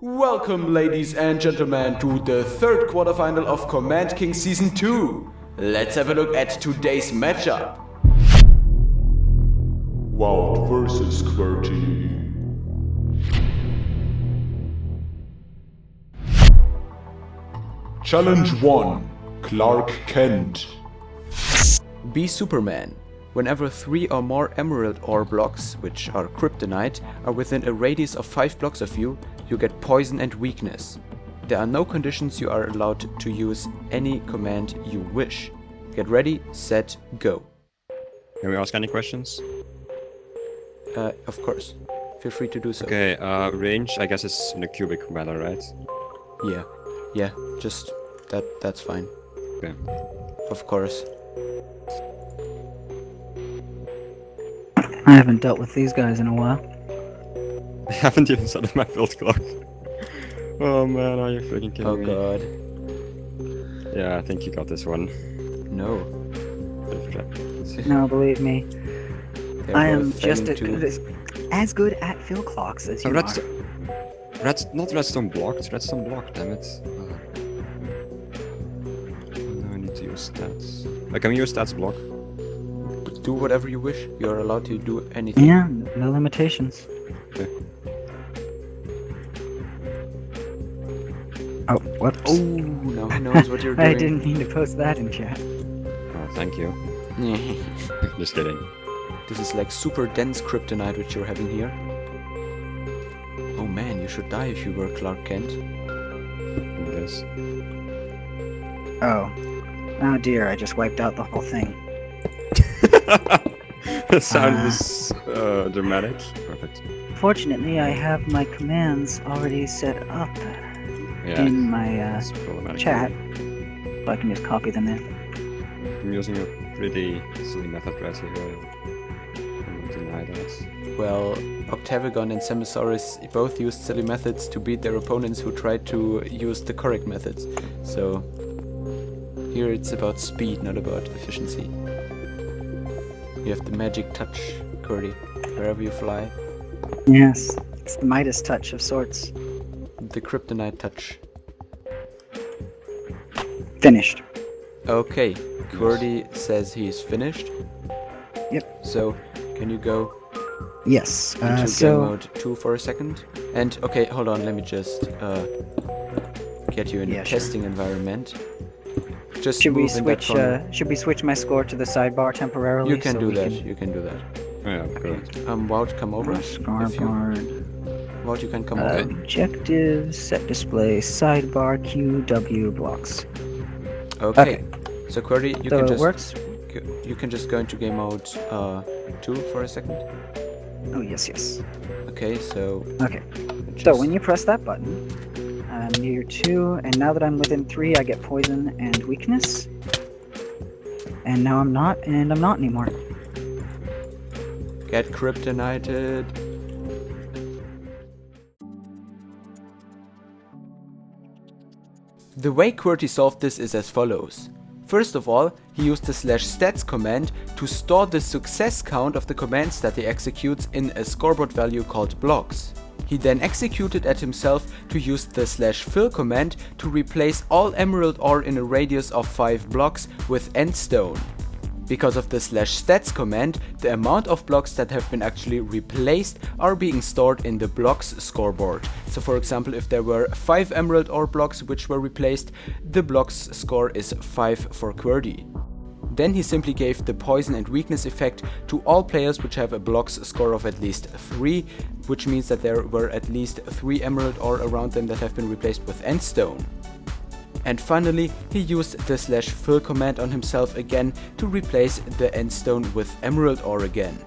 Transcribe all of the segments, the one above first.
Welcome, ladies and gentlemen, to the third quarterfinal of CommandKing Season 2. Let's have a look at today's matchup. Wout versus Qwerty. Challenge 1. Ciark Kent. Be Superman. Whenever 3 or more emerald ore blocks, which are kryptonite, are within a radius of 5 blocks of you, you get poison and weakness. There are no conditions, you are allowed to use any command you wish. Get ready, set, go. Can we ask any questions? Of course. Feel free to do so. Okay, range, I guess it's in the cubic manner, right? Yeah, just that's fine. Okay. Of course. I haven't dealt with these guys in a while. I haven't even set up my build clock. Oh man, are you freaking kidding me? Oh god. Yeah, I think you got this one. No. No, believe me, They're I am both just failing as good at fill clocks as you are. Not redstone blocked, redstone blocked, damn it. Now I need to use stats. Can we use stats block? Do whatever you wish. You're allowed to do anything. Yeah, no limitations. Okay. Oh, whoops. Oh, now he knows what you're doing. I didn't mean to post that in chat. Oh, thank you. Just kidding. This is like super dense kryptonite which you're having here. Oh man, you should die if you were Ciark Kent. Yes. Oh dear, I just wiped out the whole thing. That sounds dramatic. Perfect. Fortunately, I have my commands already set up Yeah. in my It's problematic. chat, so I can just copy them in. I'm using a pretty silly method right here. I won't deny that. Well, Octagon and Semisaurus both used silly methods to beat their opponents who tried to use the correct methods. So here it's about speed, not about efficiency. You have the magic touch, Qwerty, wherever you fly. Yes, it's the Midas touch of sorts. The kryptonite touch. Finished. Okay, Qwerty says he's finished. Yep. So, can you go Yes. into game So mode 2 for a second? And, okay, hold on, let me just get you in a Yeah, sure. testing environment. Just should we move in that switch? corner. Should we switch my score to the sidebar temporarily? You can so do we that, can- you can do that. Oh, yeah, good. Wout, come over. If you, Scoreboard. Wout, you can come over. Objectives. Set display. Sidebar. QW blocks. Okay. So Qwerty, you So can it just works. you can just go into game mode 2 for a second. Oh yes. Okay, so Okay. just, So when you press that button, I'm near 2, and now that I'm within 3, I get poison and weakness. And now I'm not, and I'm not anymore. get kryptonited. The way Qwerty solved this is as follows. First of all, he used the /stats command to store the success count of the commands that he executes in a scoreboard value called blocks. He then executed at himself to use the /fill command to replace all emerald ore in a radius of 5 blocks with endstone. Because of the /stats command, the amount of blocks that have been actually replaced are being stored in the blocks scoreboard. So for example, if there were 5 emerald ore blocks which were replaced, the blocks score is 5 for Qwerty. Then he simply gave the poison and weakness effect to all players which have a blocks score of at least 3, which means that there were at least 3 emerald ore around them that have been replaced with endstone. And finally, he used the /fill command on himself again to replace the endstone with emerald ore again.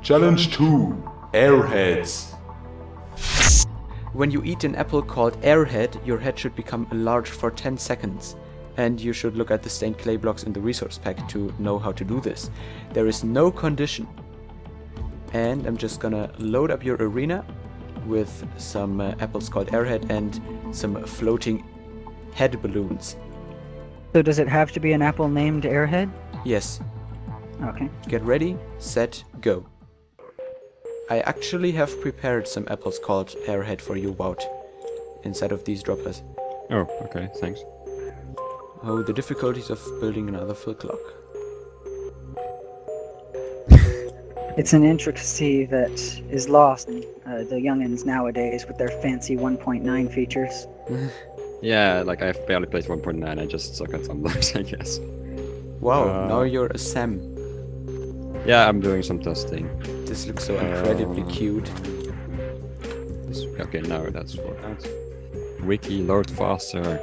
Challenge 2. Airheads. When you eat an apple called Airhead, your head should become large for 10 seconds. And you should look at the stained clay blocks in the resource pack to know how to do this. There is no condition. And I'm just gonna load up your arena. with some apples called Airhead and some floating head balloons. So does it have to be an apple named Airhead? Yes. Okay. Get ready, set, go. I actually have prepared some apples called Airhead for you, Wout, inside of these droppers. Oh, okay, thanks. Oh, the difficulties of building another fill clock. It's an intricacy that is lost in the youngins nowadays with their fancy 1.9 features. Yeah, like I've barely played 1.9, I just suck at tumblers, I guess. Wow, now you're a Sam. Yeah, I'm doing some testing. This looks so incredibly cute. Okay, now that's worked out. Wiki, load faster.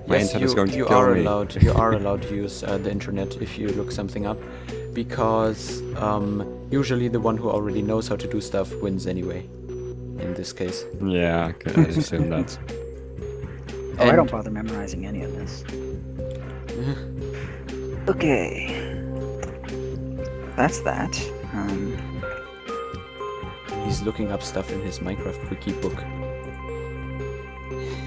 My Yes, internet is going to you kill are me. allowed. You are allowed to use the internet if you look something up, because usually the one who already knows how to do stuff wins anyway. In this case. Yeah, okay, I assume that. Oh, I don't bother memorizing any of this. Okay. That's that. He's looking up stuff in his Minecraft wiki book,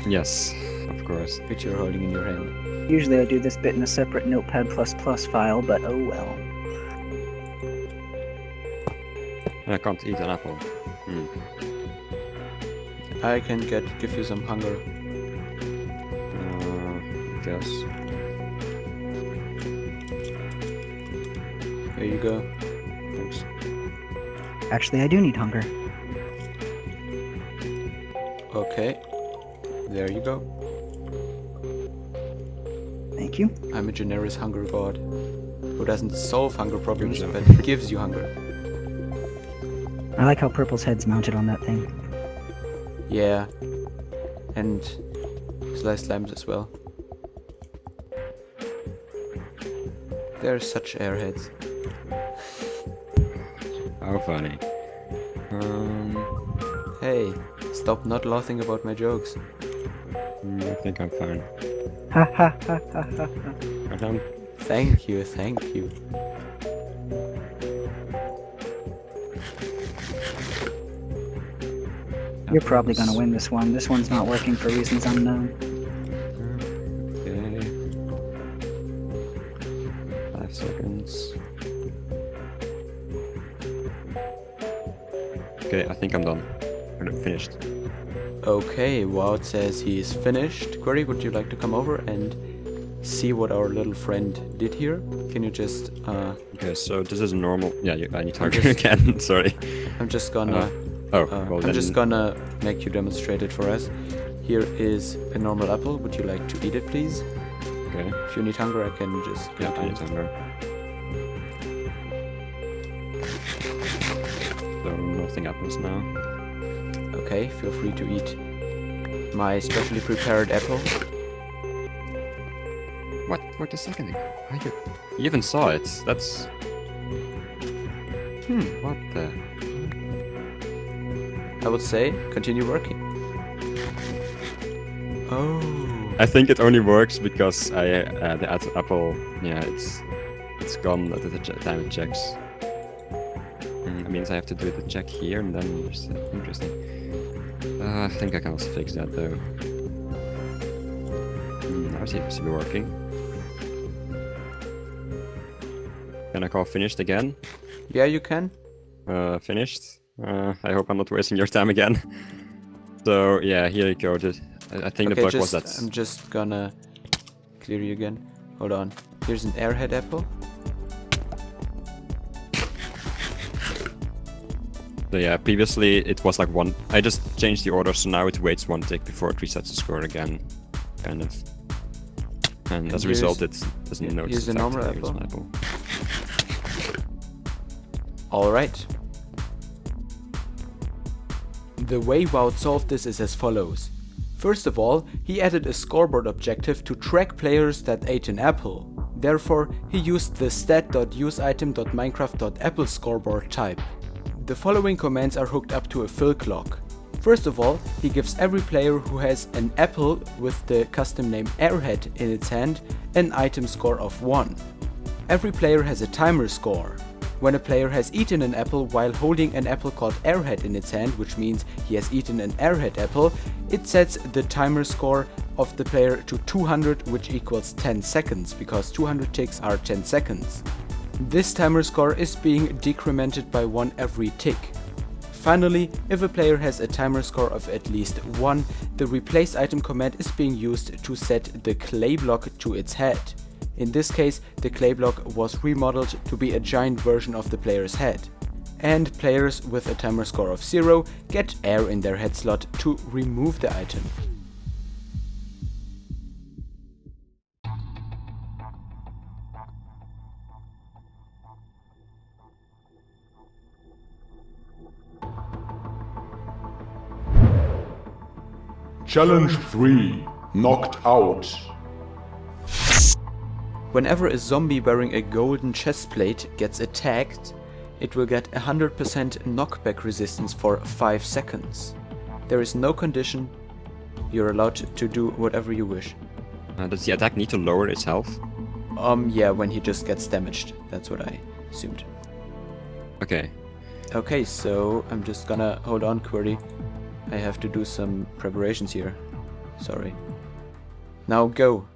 Yes, of course. which you're holding in your hand. Usually I do this bit in a separate Notepad++ file, but oh well. I can't eat an apple. I can give you some hunger. Guess. Here you go. Thanks. Actually, I do need hunger. Okay. There you go. Thank you. I'm a generous hunger god who doesn't solve hunger problems, Good job. but gives you hunger. I like how Purple's head's mounted on that thing. Yeah. And sliced limes as well. They're such airheads. How funny. Hey, stop not laughing about my jokes. I think I'm fine. Ha ha ha ha ha ha. Thank you, thank you. You're probably gonna win this one. This one's not working for reasons unknown. Okay. 5 seconds. Okay, I think I'm done. I'm finished. Okay, Wout says he's finished. Qwerty, would you like to come over and see what our little friend did here? Can you just, Okay, so this is normal. Yeah, I need to I'm target just- again. Sorry. I'm just gonna, Well I'm then. just gonna make you demonstrate it for us. Here is a normal apple. Would you like to eat it, please? Okay. If you need hunger, I can just. Yeah, I need hunger. So nothing happens now. Okay, feel free to eat my specially prepared apple. What? Wait a second. You even saw it. That's. What the? I would say continue working. Oh. I think it only works because the apple. Yeah, it's gone at the time it checks. That means I have to do the check here and then interesting. I think I can also fix that though. Now it seems to be working. Can I call finished again? Yeah, you can. Finished. I hope I'm not wasting your time again. So yeah, here you go. I think the bug was that. I'm just gonna clear you again. Hold on. Here's an airhead apple. So yeah, previously it was like one. I just changed the order, so now it waits 1 tick before it resets the score again, kind of. And as a result, it doesn't notice. Here's a the fact normal that it's an apple. Alright. The way Wout solved this is as follows. First of all, he added a scoreboard objective to track players that ate an apple. Therefore, he used the stat.useItem.minecraft.apple scoreboard type. The following commands are hooked up to a fill clock. First of all, he gives every player who has an apple with the custom name Airhead in its hand an item score of 1. Every player has a timer score. When a player has eaten an apple while holding an apple called Airhead in its hand, which means he has eaten an Airhead apple, it sets the timer score of the player to 200, which equals 10 seconds, because 200 ticks are 10 seconds. This timer score is being decremented by 1 every tick. Finally, if a player has a timer score of at least 1, the replace item command is being used to set the clay block to its head. In this case, the clay block was remodeled to be a giant version of the player's head. And players with a timer score of 0 get air in their head slot to remove the item. Challenge 3. Knocked out. Whenever a zombie wearing a golden chestplate gets attacked, it will get 100% knockback resistance for 5 seconds. There is no condition, you're allowed to do whatever you wish. Does the attack need to lower its health? Yeah, when he just gets damaged, that's what I assumed. Okay. Okay, so I'm just gonna hold on, Qwerty. I have to do some preparations here. Sorry. Now go.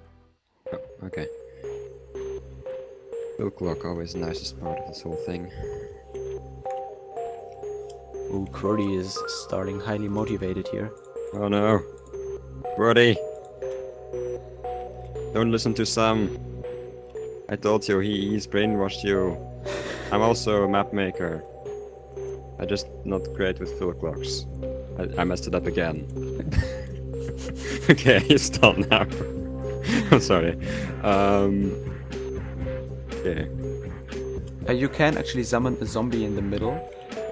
Oh, okay. Bill clock, always the nicest part of this whole thing. Ooh, Qwerty is starting highly motivated here. Oh no. Qwerty! Don't listen to Sam. I told you, he's brainwashed you. I'm also a map maker. I'm just not great with fill clocks. I messed it up again. Okay, he's done now. I'm sorry. Okay. You can actually summon a zombie in the middle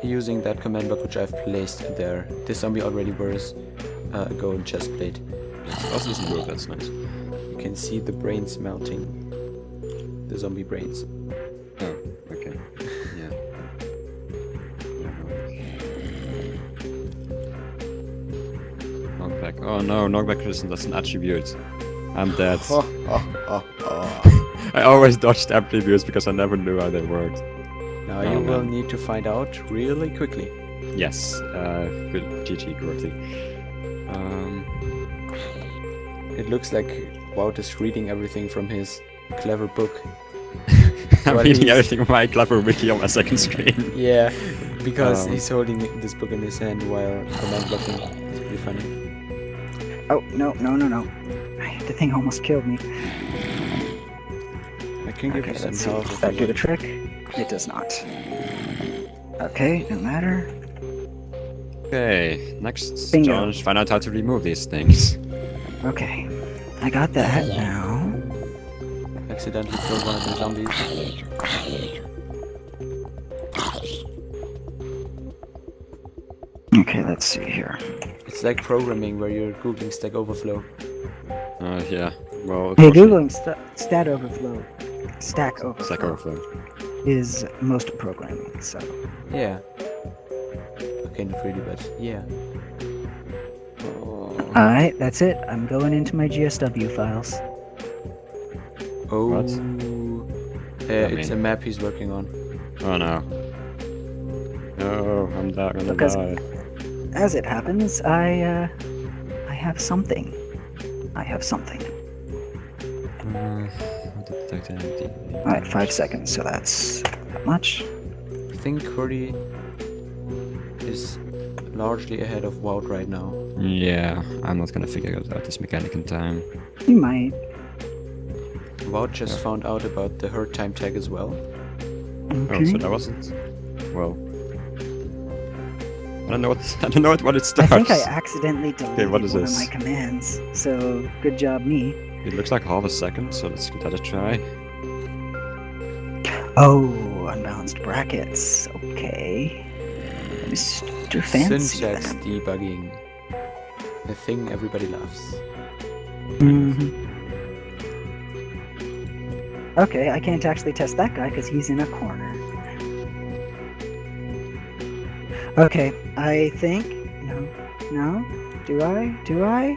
using that command block which I've placed there. This zombie already wears a golden chestplate. Also doesn't move, that's nice. You can see the brains melting. The zombie brains. Oh, okay. Yeah. Knockback. Oh no, knockback resistance, that's an attribute. I'm dead. I always dodged attributes because I never knew how they worked. Now you will need to find out really quickly. Yes, good GG Qwerty. It looks like Wout is reading everything from his clever book. I'm Well, reading he's- everything from my clever wiki on my second screen. Yeah, because he's holding this book in his hand while command blocking. It's pretty funny. Oh, no. The thing almost killed me. I can give Okay, you some let's see. help Does if that you do the want. trick? It does not. Okay, no matter. Okay, next Bingo. challenge, find out how to remove these things. Okay, I got that now. Accidentally killed one of the zombies. Okay, let's see here. It's like programming where you're googling Stack Overflow. Yeah, well... Hey, googling Stack Overflow Stack Overflow. is most of programming, so... Yeah. Okay, not really, but yeah. Alright, that's it. I'm going into my GSW files. Oh. What? It's a map he's working on. Oh no. No, I'm gonna Because- die. As it happens, I have something. I have something. Alright, 5 seconds, so that's not much. I think Qwerty is largely ahead of Wout right now. Yeah, I'm not gonna figure out this mechanic in time. You might. Wout just found out about the hurt time tag as well. Oh, Okay. so that wasn't... Well... I don't know what it I starts. think I accidentally deleted what is one this? of my commands, so good job me. It looks like half a second, so let's give that a try. Oh, unbalanced brackets. Okay. Mr. Fancy Syntax then. debugging. The thing everybody loves. Okay, I can't actually test that guy because he's in a corner. Okay, I think... No? Do I?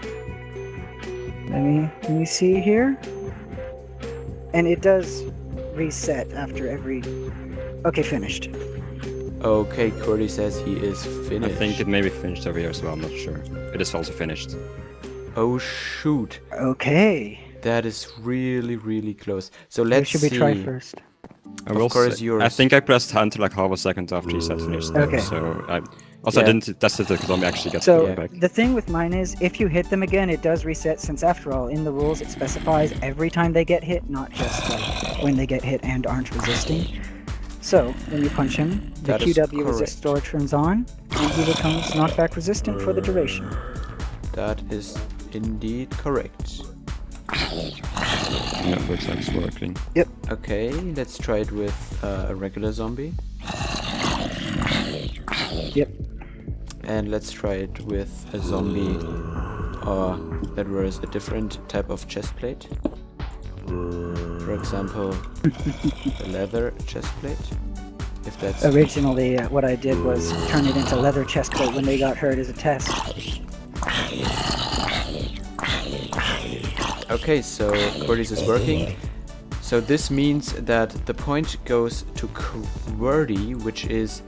Let me see here. And it does reset after every... Okay, finished. Okay, Qwerty says he is I finished. think it may be finished over here as well, I'm not sure. It is also finished. Oh shoot. Okay. That is really, really close. So Who let's should see. we try first? I will course, say- yours. I think I pressed hunter like half a second after he said finished. Okay. So I also Yeah. didn't test it because zombie actually gets So the back. the thing with mine is, if you hit them again, it does reset. Since after all, in the rules, it specifies every time they get hit, not just like when they get hit and aren't resisting. So when you punch him, the That is QW resist correct. store turns on, and he becomes knockback resistant for the duration. That is indeed correct. Yeah, looks like it's working. Okay, let's try it with a regular zombie. Yep. And let's try it with a zombie that wears a different type of chest plate. For example, a leather chest plate. If that's Originally, what I did was turn it into leather chestplate when they got hurt as a test. okay, so Qwerty's is working. So this means that the point goes to Qwerty, which is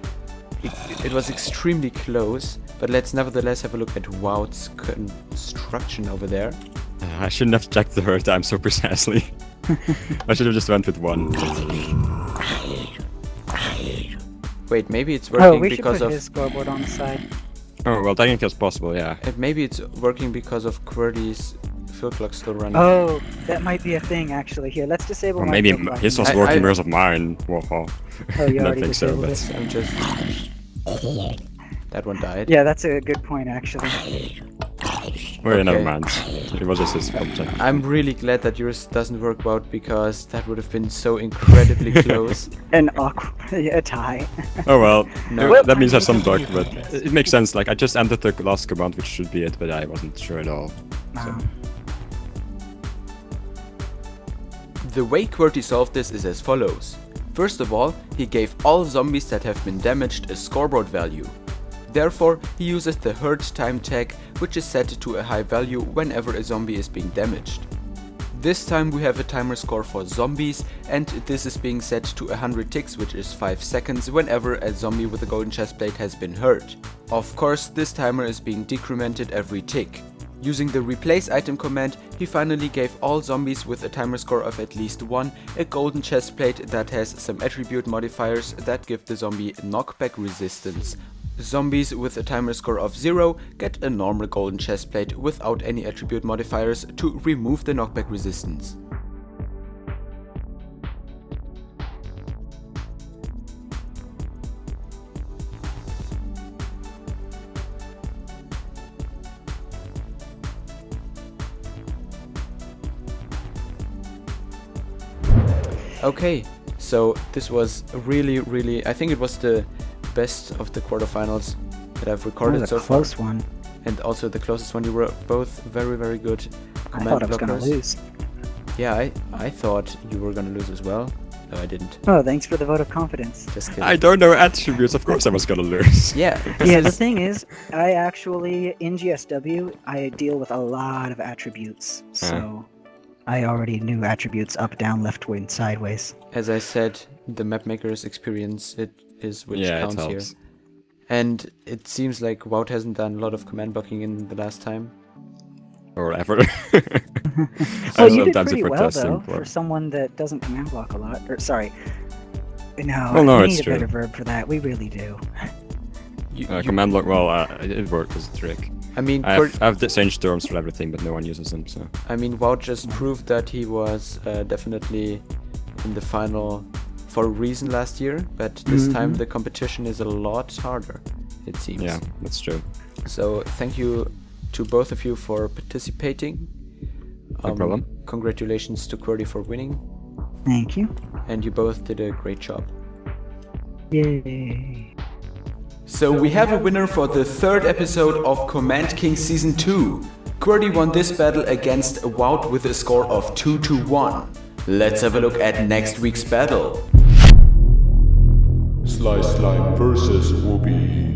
it was extremely close. But let's nevertheless have a look at Wout's construction over there. I shouldn't have checked the hurt time so precisely. I should have just went with one. Wait, maybe it's Oh, working we should because put of his scoreboard on the side. Oh, well, technically it's possible, yeah. maybe it's working because of Qwerty's fill clock still running. Oh, that might be a thing actually. Here, let's disable Or my maybe fill clock. his was I- working I- because of mine. Whoa. Oh, you I don't already think so, disabled but... it. I'm just. That one died. Yeah, that's a good point actually. Well, never Okay. mind. It was just his object. I'm really glad that yours doesn't work out because that would have been so incredibly close. An awkward a tie. Oh well, No. that means I have some luck, but it makes sense. Like, I just entered the last command, which should be it, but I wasn't sure at all. So. The way Qwerty solved this is as follows. First of all, he gave all zombies that have been damaged a scoreboard value. Therefore, he uses the hurt time tag, which is set to a high value whenever a zombie is being damaged. This time we have a timer score for zombies, and this is being set to 100 ticks, which is 5 seconds whenever a zombie with a golden chestplate has been hurt. Of course, this timer is being decremented every tick. Using the replace item command, he finally gave all zombies with a timer score of at least 1 a golden chestplate that has some attribute modifiers that give the zombie knockback resistance. Zombies with a timer score of 0 get a normal golden chestplate without any attribute modifiers to remove the knockback resistance. Okay, so this was really, I think it was the best of the quarterfinals that I've That recorded was so a far. close one. And also the closest one. You were both very good I command thought I was gonna blockers. lose. Yeah, I thought you were gonna lose as well. No, I didn't. Oh, thanks for the vote of confidence. Just kidding. I don't know attributes, of course I was gonna lose. Yeah. Yeah, the thing is, I actually, in GSW, I deal with a lot of attributes. So, I already knew attributes up, down, left, wing, sideways. As I said, the Mapmakers experience it is which Yeah, it counts here. helps. And it seems like Wout hasn't done a lot of command blocking in the last time. Or ever. Well, you did sometimes pretty for well, testing, though, but- for someone that doesn't command block a lot. Or, sorry. No, Well, no, we it's need true. a better verb for that. We really do. You, Command block, well, it worked as a trick. I mean, I have the changed terms for everything, but no one uses them, so... Wout just proved that he was definitely in the final for a reason last year, but this time the competition is a lot harder, it seems. Yeah, that's true. So thank you to both of you for participating. No problem. Congratulations to Qwerty for winning, Thank you. and you both did a great job. Yay. So we have a winner for the third episode of CommandKing Season 2. Qwerty won this battle against Wout with a score of 2-1. Let's have a look at next week's battle. Slice Slime versus Whoopi.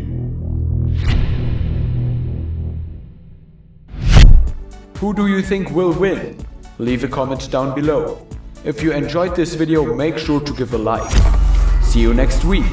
Who do you think will win? Leave a comment down below. If you enjoyed this video, make sure to give a like. See you next week.